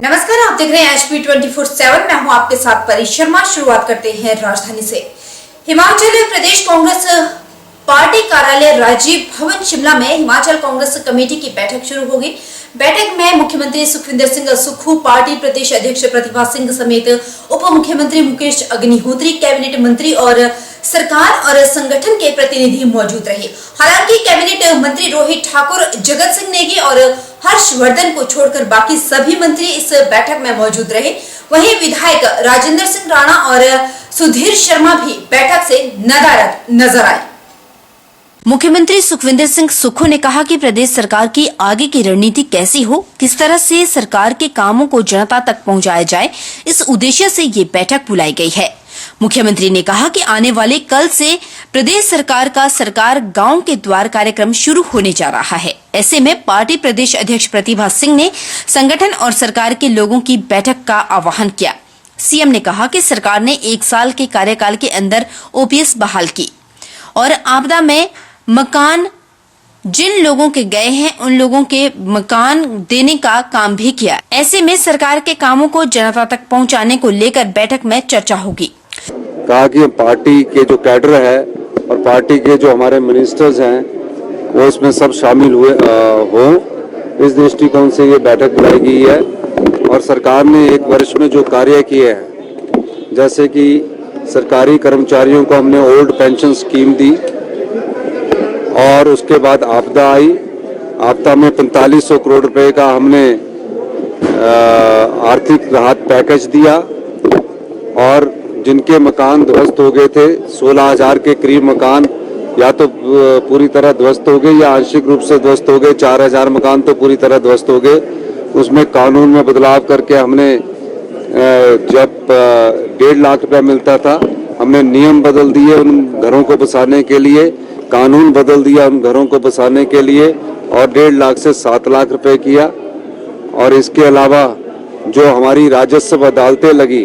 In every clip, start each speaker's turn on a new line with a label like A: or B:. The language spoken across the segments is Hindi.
A: नमस्कार, आप देख रहे हैं HP 24/7। मैं हूं आपके साथ परी शर्मा। शुरुआत करते हैं राजधानी से। हिमाचल प्रदेश कांग्रेस पार्टी कार्यालय राजीव भवन शिमला में हिमाचल कांग्रेस कमेटी की बैठक शुरू होगी। बैठक में मुख्यमंत्री सुखविंदर सिंह सुक्खू, पार्टी प्रदेश अध्यक्ष प्रतिभा सिंह समेत उप मुख्यमंत्री मुकेश अग्निहोत्री, कैबिनेट मंत्री और सरकार और संगठन के प्रतिनिधि मौजूद रहे। हालांकि कैबिनेट मंत्री रोहित ठाकुर, जगत सिंह नेगी और हर्षवर्धन को छोड़कर बाकी सभी मंत्री इस बैठक में मौजूद रहे। वहीं विधायक राजेंद्र सिंह राणा और सुधीर शर्मा भी बैठक से नदारद नजर आए।
B: मुख्यमंत्री सुखविंदर सिंह सुक्खू ने कहा कि प्रदेश सरकार की आगे की रणनीति कैसी हो, किस तरह से सरकार के कामों को जनता तक पहुंचाया जाए, इस उद्देश्य से ये बैठक बुलाई गई है। मुख्यमंत्री ने कहा कि आने वाले कल से प्रदेश सरकार का सरकार गांव के द्वार कार्यक्रम शुरू होने जा रहा है। ऐसे में पार्टी प्रदेश अध्यक्ष प्रतिभा सिंह ने संगठन और सरकार के लोगों की बैठक का आह्वान किया। सीएम ने कहा कि सरकार ने 1 साल के कार्यकाल के अंदर ओपीएस बहाल की और आपदा में मकान जिन लोगों के गए हैं उन लोगों के मकान देने का काम भी किया। ऐसे में सरकार के कामों को जनता तक पहुंचाने को लेकर बैठक में चर्चा होगी।
C: कहा कि पार्टी के जो कैडर है और पार्टी के जो हमारे मिनिस्टर्स हैं वो इसमें सब शामिल हुए हो, इस दृष्टिकोण से ये बैठक बुलाई गई है। और सरकार ने 1 वर्ष में जो कार्य किए हैं, जैसे कि सरकारी कर्मचारियों को हमने ओल्ड पेंशन स्कीम दी और उसके बाद आपदा आई। आपदा में 4500 करोड़ रुपए का हमने आर्थिक राहत पैकेज दिया और जिनके मकान ध्वस्त हो गए थे, 16,000 के करीब मकान या तो पूरी तरह ध्वस्त हो गए या आंशिक रूप से ध्वस्त हो गए। 4,000 मकान तो पूरी तरह ध्वस्त हो गए। उसमें कानून में बदलाव करके हमने जब 1.5 लाख रुपया मिलता था, हमने नियम बदल दिए उन घरों को बसाने के लिए, कानून बदल दिया उन घरों को बसाने के लिए और 1.5 लाख से 7 लाख रुपए किया। और इसके अलावा जो हमारी राजस्व अदालतें लगी,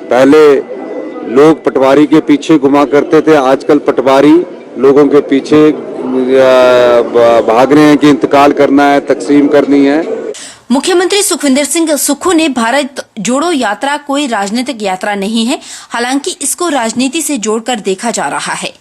C: पहले लोग पटवारी के पीछे घुमा करते थे, आजकल पटवारी लोगों के पीछे भाग रहे हैं कि इंतकाल करना है, तकसीम करनी है।
B: मुख्यमंत्री सुखविंदर सिंह सुक्खू ने भारत जोड़ो यात्रा कोई राजनीतिक यात्रा नहीं है, हालांकि इसको राजनीति से जोड़कर देखा जा रहा है।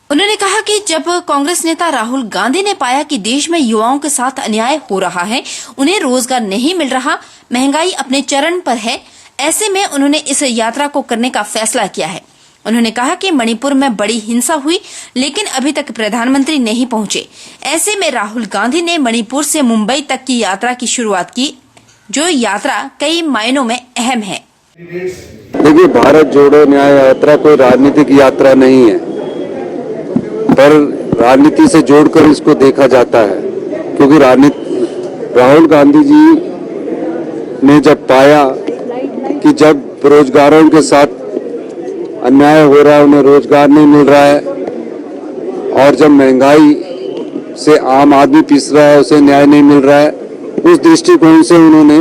B: उन्होंने कहा कि जब कांग्रेस नेता राहुल गांधी ने पाया कि देश में युवाओं के साथ अन्याय हो रहा है, उन्हें रोजगार नहीं मिल रहा, महंगाई अपने चरम पर है, ऐसे में उन्होंने इस यात्रा को करने का फैसला किया है। उन्होंने कहा कि मणिपुर में बड़ी हिंसा हुई लेकिन अभी तक प्रधानमंत्री नहीं पहुंचे। ऐसे में राहुल गांधी ने मणिपुर से मुंबई तक की यात्रा की शुरुआत की, जो यात्रा कई मायनों में अहम है।
C: देखिए, भारत जोड़ो न्याय यात्रा कोई राजनीतिक यात्रा नहीं है, पर राजनीति से जोड़कर इसको देखा जाता है। क्योंकि राहुल गांधी जी ने जब पाया कि जब बेरोजगारों के साथ अन्याय हो रहा है, उन्हें रोजगार नहीं मिल रहा है और जब महंगाई से आम आदमी पिस रहा है, उसे न्याय नहीं मिल रहा है, उस दृष्टिकोण से उन्होंने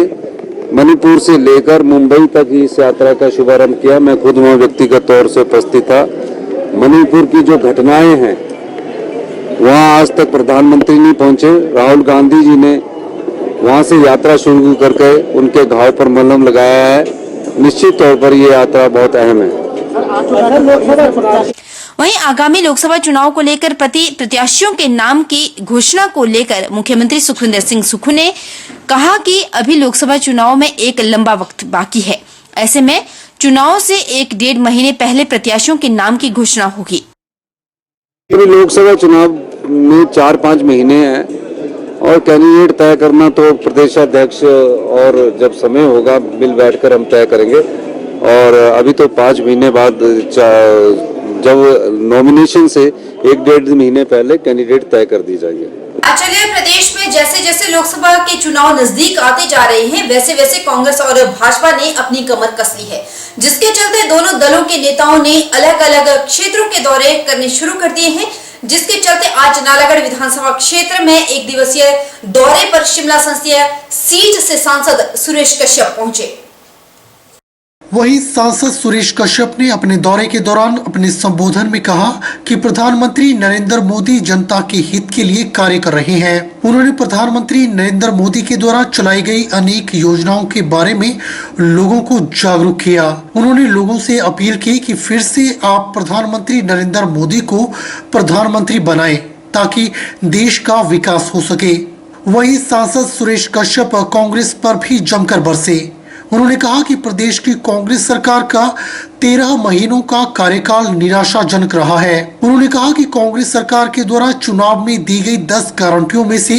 C: मणिपुर से लेकर मुंबई तक ही इस यात्रा का शुभारंभ किया। मैं खुद वहां व्यक्तिगत तौर से उपस्थित था। मणिपुर की जो घटनाएं हैं वहां आज तक प्रधानमंत्री नहीं पहुंचे। राहुल गांधी जी ने वहां से यात्रा शुरू करके उनके घाव पर मलहम लगाया है। निश्चित तौर पर ये यात्रा बहुत अहम है।
B: वहीं आगामी लोकसभा चुनाव को लेकर प्रत्याशियों के नाम की घोषणा को लेकर मुख्यमंत्री सुखविंदर सिंह सुक्खू ने कहा कि अभी लोकसभा चुनाव में एक लंबा वक्त बाकी है। ऐसे में चुनाव से 1-1.5 महीने पहले प्रत्याशियों के नाम की घोषणा होगी।
C: लोकसभा चुनाव में 4-5 महीने हैं और कैंडिडेट तय करना तो प्रदेशाध्यक्ष और जब समय होगा मिल बैठकर हम तय करेंगे। और अभी तो 5 महीने बाद जब नॉमिनेशन से 1-1.5 महीने पहले कैंडिडेट तय कर दी जाएंगे।
A: चलिए, प्रदेश में जैसे जैसे लोकसभा के चुनाव नजदीक आते जा रहे हैं, वैसे वैसे कांग्रेस और भाजपा ने अपनी कमर कस ली है, जिसके चलते दोनों दलों के नेताओं ने अलग अलग क्षेत्रों के दौरे करने शुरू कर दिए हैं। जिसके चलते आज नालागढ़ विधानसभा क्षेत्र में 1 दिवसीय दौरे पर शिमला संसदीय सीट से सांसद सुरेश कश्यप पहुंचे।
D: वहीं सांसद सुरेश कश्यप ने अपने दौरे के दौरान अपने संबोधन में कहा कि प्रधानमंत्री नरेंद्र मोदी जनता के हित के लिए कार्य कर रहे हैं। उन्होंने प्रधानमंत्री नरेंद्र मोदी के द्वारा चलाई गई अनेक योजनाओं के बारे में लोगों को जागरूक किया। उन्होंने लोगों से अपील की कि फिर से आप प्रधानमंत्री नरेंद्र मोदी को प्रधानमंत्री बनाएं ताकि देश का विकास हो सके। वहीं सांसद सुरेश कश्यप कांग्रेस पर भी जमकर बरसे। उन्होंने कहा कि प्रदेश की कांग्रेस सरकार का 13 महीनों का कार्यकाल निराशाजनक रहा है। उन्होंने कहा कि कांग्रेस सरकार के द्वारा चुनाव में दी गई 10 गारंटियों में से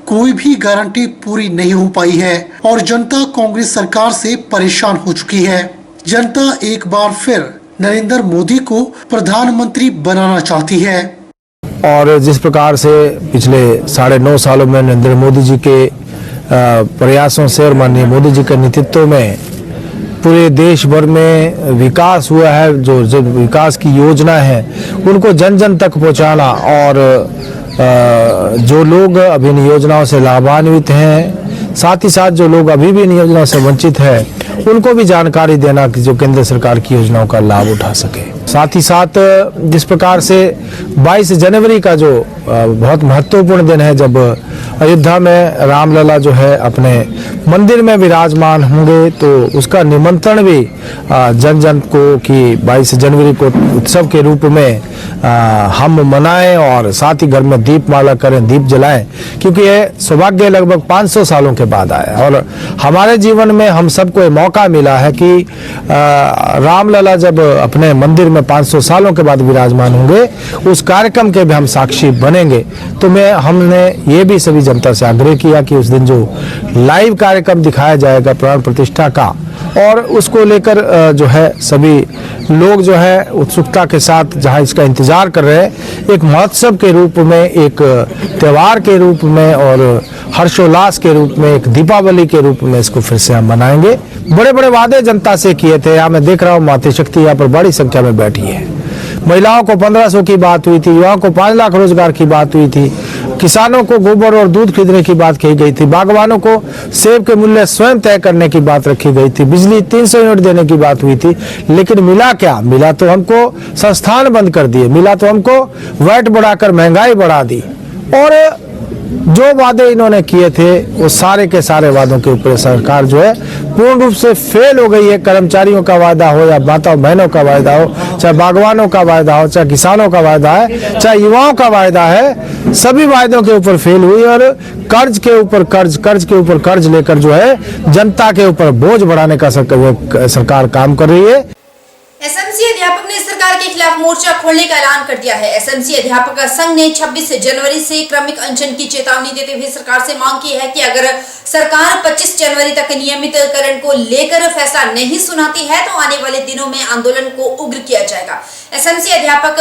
D: कोई भी गारंटी पूरी नहीं हो पाई है और जनता कांग्रेस सरकार से परेशान हो चुकी है। जनता एक बार फिर नरेंद्र मोदी को प्रधानमंत्री बनाना चाहती है।
E: और जिस प्रकार से पिछले 9.5 सालों में नरेंद्र मोदी जी के प्रयासों से और माननीय मोदी जी के नेतृत्व में पूरे देश भर में विकास हुआ है, जो विकास की योजना है उनको जन जन तक पहुंचाना और जो लोग अभी इन योजनाओं से लाभान्वित हैं, साथ ही साथ जो लोग अभी भी इन योजनाओं से वंचित हैं उनको भी जानकारी देना कि जो केंद्र सरकार की योजनाओं का लाभ उठा सके। साथ ही साथ जिस प्रकार से 22 जनवरी का जो बहुत महत्वपूर्ण दिन है, जब अयोध्या में रामलला जो है अपने मंदिर में विराजमान होंगे, तो उसका निमंत्रण भी जन जन को कि 22 जनवरी को उत्सव के रूप में हम मनाएं और साथ ही घर में दीपमाला करें, दीप जलाएं, क्योंकि यह सौभाग्य लगभग 500 सालों के बाद आया और हमारे जीवन में हम सबको ये मौका मिला है कि रामलला जब अपने मंदिर में 500 सालों के बाद विराजमान होंगे, उस कार्यक्रम के भी हम साक्षी बनेंगे। तो हमने ये भी सभी जनता से आग्रह किया कि उस दिन जो लाइव कार्यक्रम दिखाया जाएगा प्राण प्रतिष्ठा का, और उसको लेकर जो है सभी लोग जो है उत्सुकता के साथ जहां इसका इंतजार कर रहे हैं, एक महोत्सव के रूप में, एक त्योहार के रूप में और हर्षोल्लास के रूप में, एक दीपावली के रूप में इसको फिर से हम मनाएंगे। बड़े बड़े वादे जनता से किए थे। यहाँ मैं देख रहा हूँ मातृशक्ति यहाँ पर बड़ी संख्या में बैठी है। महिलाओं को 1500 की बात हुई थी, युवाओं को 5 लाख रोजगार की बात हुई थी, किसानों को गोबर और दूध खरीदने की बात कही गई थी, बागवानों को सेब के मूल्य स्वयं तय करने की बात रखी गई थी, बिजली 300 यूनिट देने की बात हुई थी। लेकिन मिला क्या? मिला तो हमको संस्थान बंद कर दिए, मिला तो हमको वैट बढ़ाकर महंगाई बढ़ा दी, और जो वादे इन्होंने किए थे वो सारे के सारे वादों के ऊपर सरकार जो है पूर्ण रूप से फेल हो गई है। कर्मचारियों का वादा हो या माताओं बहनों का वादा हो, चाहे बागवानों का वादा हो, चाहे किसानों का वादा है, चाहे युवाओं का वादा है, सभी वादों के ऊपर फेल हुई और कर्ज के ऊपर कर्ज लेकर जो है जनता के ऊपर बोझ बढ़ाने का सरकार काम कर रही है।
A: एसएमसी अध्यापक ने सरकार के खिलाफ मोर्चा खोलने का ऐलान कर दिया है। एसएमसी अध्यापक संघ ने 26 जनवरी से क्रमिक अनशन की चेतावनी देते हुए सरकार से मांग की है कि अगर सरकार 25 जनवरी तक नियमितकरण को लेकर फैसला नहीं सुनाती है तो आने वाले दिनों में आंदोलन को उग्र किया जाएगा। एसएमसी अध्यापक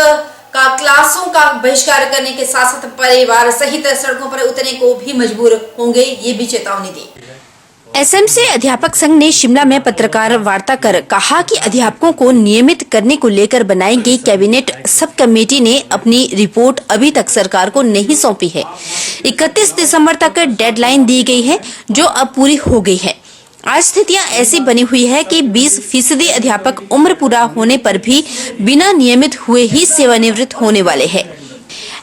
A: का क्लासों का बहिष्कार करने के साथ साथ परिवार सहित सड़कों पर उतरने को भी मजबूर होंगे, ये भी चेतावनी दी।
B: एसएमसी अध्यापक संघ ने शिमला में पत्रकार वार्ता कर कहा कि अध्यापकों को नियमित करने को लेकर बनाई गई कैबिनेट सब कमेटी ने अपनी रिपोर्ट अभी तक सरकार को नहीं सौंपी है। 31 दिसंबर तक डेडलाइन दी गई है जो अब पूरी हो गई है। आज स्थितियां ऐसी बनी हुई है कि 20% अध्यापक उम्र पूरा होने पर भी बिना नियमित हुए ही सेवानिवृत्त होने वाले हैं।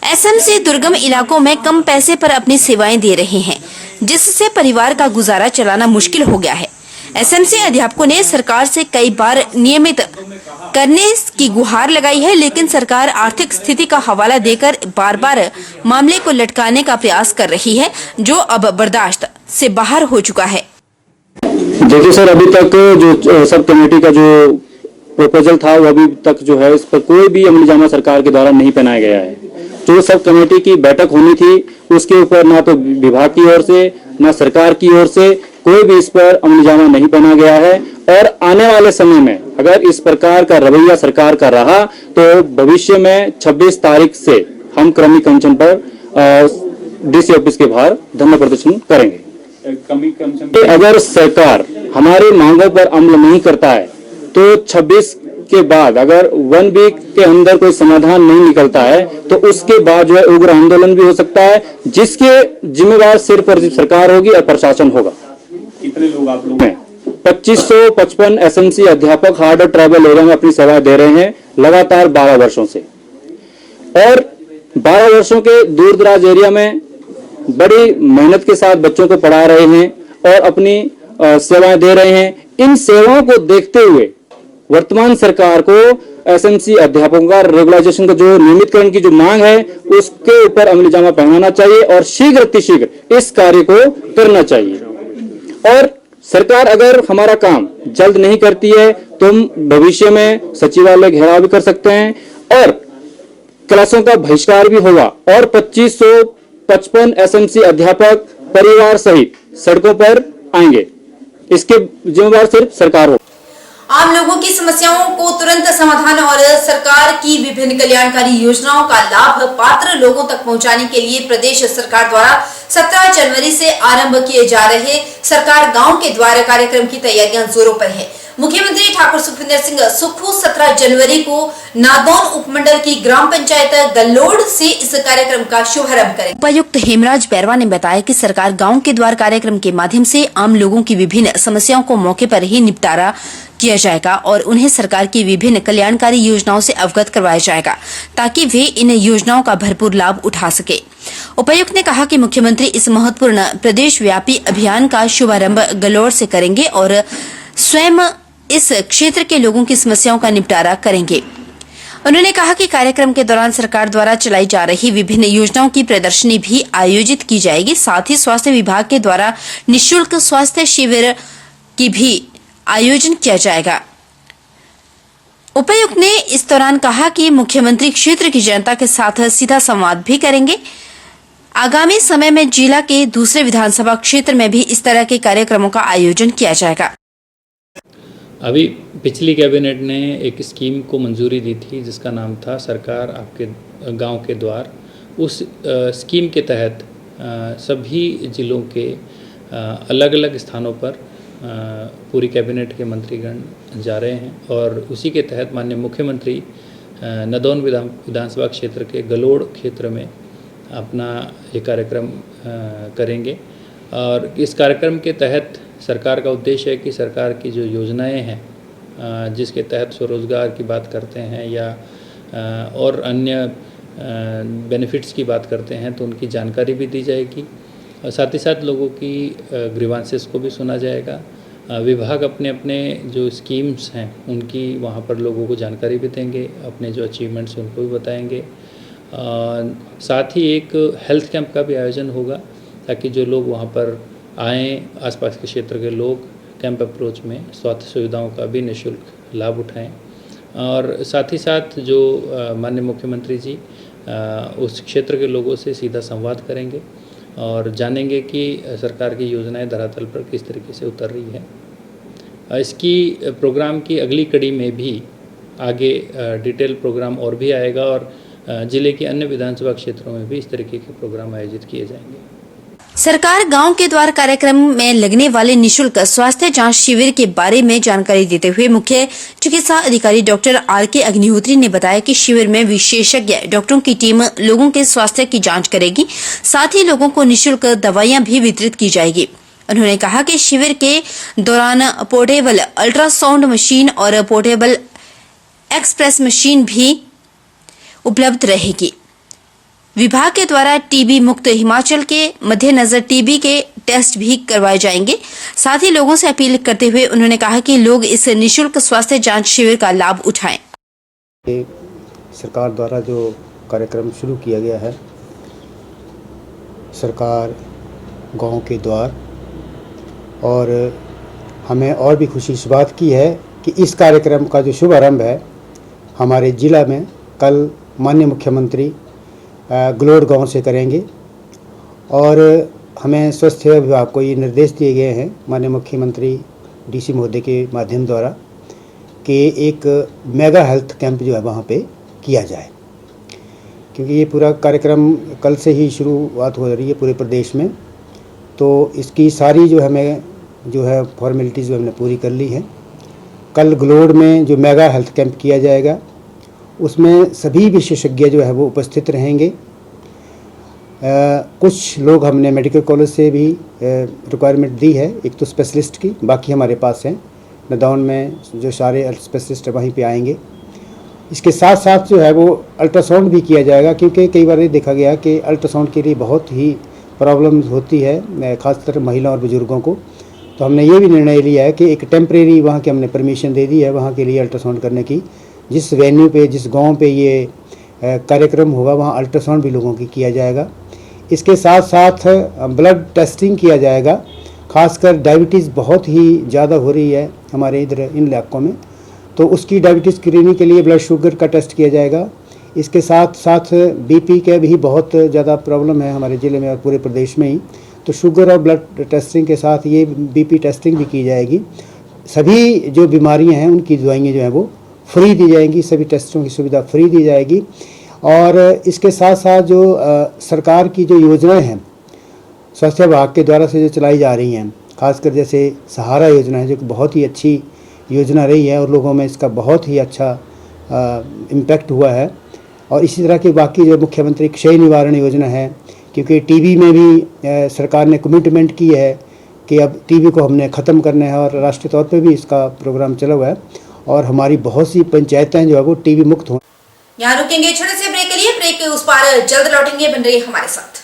B: एसएमसी दुर्गम इलाकों में कम पैसे पर अपनी सेवाएं दे रहे हैं, जिससे परिवार का गुजारा चलाना मुश्किल हो गया है। एसएमसी अध्यापकों ने सरकार से कई बार नियमित करने की गुहार लगाई है, लेकिन सरकार आर्थिक स्थिति का हवाला देकर बार बार मामले को लटकाने का प्रयास कर रही है, जो अब बर्दाश्त से बाहर हो चुका है।
F: देखिए सर, अभी तक जो सब कमेटी का जो प्रपोजल था वो अभी तक जो है इस पर कोई भी अमलीजामा सरकार के द्वारा नहीं पहनाया गया है। जो सब कमेटी की बैठक होनी थी उसके ऊपर ना तो विभाग की ओर से ना सरकार की ओर से कोई भी इस पर अमलीजामा नहीं पहना गया है, और आने वाले समय में अगर इस प्रकार का रवैया सरकार का रहा तो भविष्य में 26 तारीख से हम क्रमिक अनशन पर डीसी ऑफिस के बाहर धरना प्रदर्शन करेंगे। अगर सरकार हमारी मांगों पर अमल नहीं करता है तो 26 के बाद अगर 1 वीक के अंदर कोई समाधान नहीं निकलता है तो उसके बाद जो है उग्र आंदोलन भी हो सकता है, जिसके जिम्मेवार सिर पर सरकार होगी और प्रशासन होगा।
G: कितने लोग आप लोग हैं?
F: 2555 एसएमसी अध्यापक हार्ड और ट्राइबल एरिया में अपनी सेवाएं दे रहे हैं लगातार 12 वर्षों से, और 12 वर्षों के दूर दराज एरिया में बड़ी मेहनत के साथ बच्चों को पढ़ा रहे हैं और अपनी सेवाएं दे रहे हैं। इन सेवाओं को देखते हुए वर्तमान सरकार को एसएमसी अध्यापकों का रेगुलाइजेशन का जो नियमितकरण की जो मांग है उसके ऊपर अमलीजामा पहनाना चाहिए और शीघ्र अतिशीघ्र इस कार्य को करना चाहिए। और सरकार अगर हमारा काम जल्द नहीं करती है तो हम भविष्य में सचिवालय घेराव भी कर सकते हैं और क्लासों का बहिष्कार भी होगा और 2555 एसएमसी अध्यापक परिवार सहित सड़कों पर आएंगे। इसके जिम्मेदार सिर्फ सरकार हो।
A: आम लोगों की समस्याओं को तुरंत समाधान और सरकार की विभिन्न कल्याणकारी योजनाओं का लाभ पात्र लोगों तक पहुंचाने के लिए प्रदेश सरकार द्वारा 17 जनवरी से आरंभ किए जा रहे सरकार गांव के द्वार कार्यक्रम की तैयारियां जोरों पर है। मुख्यमंत्री ठाकुर सुखविंदर सिंह सुक्खू 17 जनवरी को नादौन उपमंडल की ग्राम पंचायत गल्लोड़ से इस कार्यक्रम का शुभारंभ करेंगे।
B: उपायुक्त हेमराज बैरवा ने बताया कि सरकार गांव के द्वार कार्यक्रम के माध्यम से आम लोगों की विभिन्न समस्याओं को मौके पर ही निपटारा किया जाएगा और उन्हें सरकार की विभिन्न कल्याणकारी योजनाओं से अवगत करवाया जाएगा ताकि वे इन योजनाओं का भरपूर लाभ उठा सके। उपायुक्त ने कहा कि मुख्यमंत्री इस महत्वपूर्ण प्रदेश व्यापी अभियान का शुभारंभ गल्लोड़ से करेंगे और स्वयं इस क्षेत्र के लोगों की समस्याओं का निपटारा करेंगे। उन्होंने कहा कि कार्यक्रम के दौरान सरकार द्वारा चलाई जा रही विभिन्न योजनाओं की प्रदर्शनी भी आयोजित की जाएगी। साथ ही स्वास्थ्य विभाग के द्वारा निःशुल्क स्वास्थ्य शिविर की भी आयोजन किया जाएगा। उपायुक्त ने इस दौरान कहा कि मुख्यमंत्री क्षेत्र की जनता के साथ सीधा संवाद भी करेंगे। आगामी समय में जिला के दूसरे विधानसभा क्षेत्र में भी इस तरह के कार्यक्रमों का आयोजन किया जाएगा।
G: अभी पिछली कैबिनेट ने एक स्कीम को मंजूरी दी थी जिसका नाम था सरकार आपके गांव के द्वार। उस स्कीम के तहत सभी जिलों के अलग अलग स्थानों पर पूरी कैबिनेट के मंत्रीगण जा रहे हैं और उसी के तहत माननीय मुख्यमंत्री नदौन विधानसभा क्षेत्र के गलोड़ क्षेत्र में अपना ये कार्यक्रम करेंगे। और इस कार्यक्रम के तहत सरकार का उद्देश्य है कि सरकार की जो योजनाएं हैं जिसके तहत स्वरोजगार की बात करते हैं या और अन्य बेनिफिट्स की बात करते हैं तो उनकी जानकारी भी दी जाएगी और साथ ही साथ लोगों की ग्रीवांसेस को भी सुना जाएगा। विभाग अपने अपने जो स्कीम्स हैं उनकी वहाँ पर लोगों को जानकारी भी देंगे, अपने जो अचीवमेंट्स उनको भी बताएंगे। साथ ही एक हेल्थ कैंप का भी आयोजन होगा ताकि जो लोग वहाँ पर आएँ, आसपास के क्षेत्र के लोग कैंप अप्रोच में स्वास्थ्य सुविधाओं का भी निःशुल्क लाभ उठाएं। और साथ ही साथ जो माननीय मुख्यमंत्री जी उस क्षेत्र के लोगों से सीधा संवाद करेंगे और जानेंगे कि सरकार की योजनाएं धरातल पर किस तरीके से उतर रही है। इसकी प्रोग्राम की अगली कड़ी में भी आगे डिटेल प्रोग्राम और भी आएगा और जिले के अन्य विधानसभा क्षेत्रों में भी इस तरीके के प्रोग्राम आयोजित किए जाएंगे।
B: सरकार गांव के द्वार कार्यक्रम में लगने वाले निःशुल्क स्वास्थ्य जांच शिविर के बारे में जानकारी देते हुए मुख्य चिकित्सा अधिकारी डॉक्टर आर.के. अग्निहोत्री ने बताया कि शिविर में विशेषज्ञ डॉक्टरों की टीम लोगों के स्वास्थ्य की जांच करेगी। साथ ही लोगों को निःशुल्क दवाइयां भी वितरित की जाएगी। उन्होंने कहा कि शिविर के दौरान पोर्टेबल अल्ट्रासाउंड मशीन और पोर्टेबल एक्सप्रेस मशीन भी उपलब्ध रहेगी। विभाग के द्वारा टीबी मुक्त हिमाचल के मद्देनजर टीबी के टेस्ट भी करवाए जाएंगे। साथ ही लोगों से अपील करते हुए उन्होंने कहा कि लोग इस निःशुल्क स्वास्थ्य जांच शिविर का लाभ उठाएं।
H: सरकार द्वारा जो कार्यक्रम शुरू किया गया है, सरकार गांव के द्वार, और हमें और भी खुशी इस बात की है कि इस कार्यक्रम का जो शुभारंभ है हमारे जिला में कल माननीय मुख्यमंत्री गलोड़ गांव से करेंगे। और हमें स्वास्थ्य विभाग को ये निर्देश दिए गए हैं माननीय मुख्यमंत्री डीसी महोदय के माध्यम द्वारा कि एक मेगा हेल्थ कैंप जो है वहाँ पे किया जाए, क्योंकि ये पूरा कार्यक्रम कल से ही शुरुआत हो रही है पूरे प्रदेश में। तो इसकी सारी जो हमें जो है फॉर्मेलिटीज़ हमने पूरी कर ली हैं। कल गलोड़ में जो मेगा हेल्थ कैंप किया जाएगा उसमें सभी विशेषज्ञ जो है वो उपस्थित रहेंगे। कुछ लोग हमने मेडिकल कॉलेज से भी रिक्वायरमेंट दी है, एक तो स्पेशलिस्ट की, बाकी हमारे पास हैं नदौन में जो सारे स्पेशलिस्ट वहीं पे आएंगे। इसके साथ साथ जो है वो अल्ट्रासाउंड भी किया जाएगा, क्योंकि कई बार ये देखा गया कि अल्ट्रासाउंड के लिए बहुत ही प्रॉब्लम होती है, खासकर महिलाओं और बुजुर्गों को। तो हमने ये भी निर्णय लिया है कि एक टेम्परेरी वहाँ की हमने परमिशन दे दी है वहाँ के लिए अल्ट्रासाउंड करने की। जिस वेन्यू पे, जिस गांव पे ये कार्यक्रम होगा वहाँ अल्ट्रासाउंड भी लोगों की किया जाएगा। इसके साथ साथ ब्लड टेस्टिंग किया जाएगा, खासकर डायबिटीज़ बहुत ही ज़्यादा हो रही है हमारे इधर इन इलाकों में, तो उसकी डायबिटीज़ स्क्रीनिंग के लिए ब्लड शुगर का टेस्ट किया जाएगा। इसके साथ साथ बीपी का भी बहुत ज़्यादा प्रॉब्लम है हमारे ज़िले में और पूरे प्रदेश में ही, तो शुगर और ब्लड टेस्टिंग के साथ ये बीपी टेस्टिंग भी की जाएगी। सभी जो बीमारियां हैं उनकी दवाइयाँ जो हैं वो फ्री दी जाएंगी, सभी टेस्टों की सुविधा फ्री दी जाएगी। और इसके साथ साथ जो सरकार की जो योजनाएं हैं स्वास्थ्य विभाग के द्वारा से जो चलाई जा रही हैं, खासकर जैसे सहारा योजना है जो कि बहुत ही अच्छी योजना रही है और लोगों में इसका बहुत ही अच्छा इम्पैक्ट हुआ है। और इसी तरह की बाकी जो मुख्यमंत्री क्षय निवारण योजना है, क्योंकि टीबी में भी सरकार ने कमिटमेंट की है कि अब टीबी को हमने ख़त्म करना है और राष्ट्रीय तौर पे भी इसका प्रोग्राम चला हुआ है और हमारी बहुत सी पंचायतें जो है वो टीबी मुक्त हों।
A: यहाँ रुकेंगे छोटे से ब्रेक के लिए। ब्रेक के उस पार जल्द लौटेंगे, बन रही हमारे साथ।